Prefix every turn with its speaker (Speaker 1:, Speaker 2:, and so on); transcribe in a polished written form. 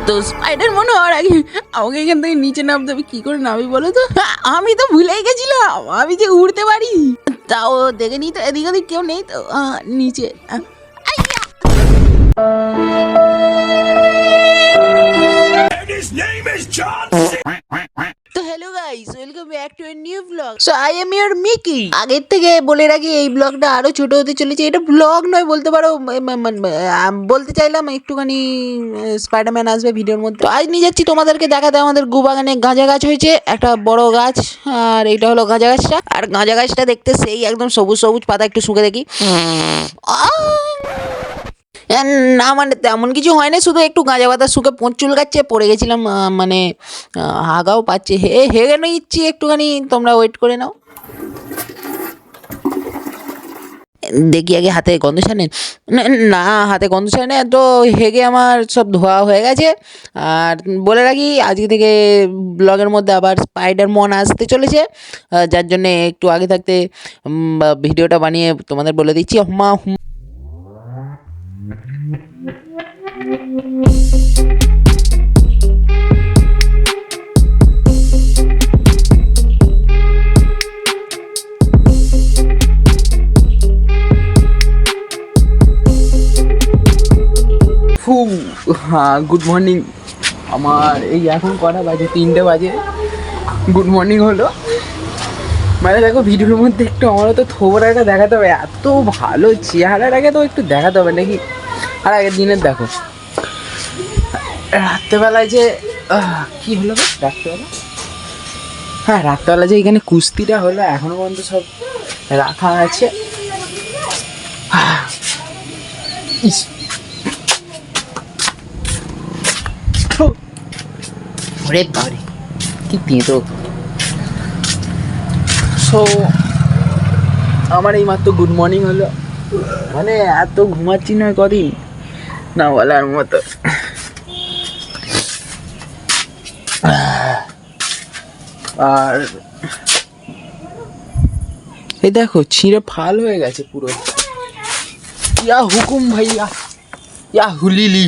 Speaker 1: তো স্পাইডার মনে হওয়ার আগে আমাকে এখান থেকে নিচে নামতে হবে। কি করে নামি বলো তো? আমি তো ভুলেই গেছিলাম আমি যে উড়তে পারি। তাও দেখে নি তো এদিক ওদিক কেউ নেই তো। নিচে তো hello guys, welcome back to a new blog. So I am your Mickey. আগের থেকে বলে রাখি এই ব্লগটা আরো ছোট হতে চলেছে। এটা ব্লগ নয় বলতে পারো, বলতে চাইলাম একটুখানি স্পাইডারম্যান আসবে ভিডিওর মধ্যে। তো আজ নিয়ে যাচ্ছি তোমাদেরকে দেখাতে আমাদের বাগানে গাঁজা গাছ হয়েছে, একটা বড় গাছ। আর এইটা হলো গাঁজা গাছটা। আর গাঁজা গাছটা দেখতে সেই একদম সবুজ সবুজ, পাতা একটু শুকে দেখি। না মানে তেমন কিছু হয় না, শুধু একটু গাঁজা পাতা শুকে পোঁচ চুলকাচ্ছে, পড়ে গেছিলাম। মানে হাগাও পাচ্ছে, হেগে নিচ্ছি একটুখানি, তোমরা ওয়েট করে নাও। দেখি আগে হাতে গন্ধ ছাড়ে না, হাতে গন্ধ ছাড়ে না তো। হেগে আমার সব ধোয়া হয়ে গেছে। আর বলে রাখি আজকে থেকে ব্লগের মধ্যে আবার স্পাইডার মন আসতে চলেছে, যার জন্যে একটু আগে থাকতে ভিডিওটা বানিয়ে তোমাদের বলে দিচ্ছি। হ্যাঁ, গুড মর্নিং। আমার এই এখন কটা বাজে, 3টে বাজে। গুড মর্নিং হলো মানে দেখো ভিডিওর মধ্যে একটু আমারও তো থোবরাটা দেখাতে হবে, এত ভালো চেহারাটাকে তো একটু দেখাতে হবে নাকি। আর আগের দিনের দেখো রাত্রেবেলায় যে কি হলো রাত্রেবেলা, হ্যাঁ রাত্রেবেলা যে এখানে কুস্তিটা হলো এখনো পর্যন্ত সব রাখা আছে। ওরে বাবারে কি তেঁতো। সো আমার এই মাত্র গুড মর্নিং হলো, মানে এত ঘুমাচ্ছি না কদিন, না বলার মতো। আর এই দেখো ছিঁড়ে ফাল হয়ে গেছে পুরো। ইয়া হুকুম ভাইয়া, ইয়া হুলিলি।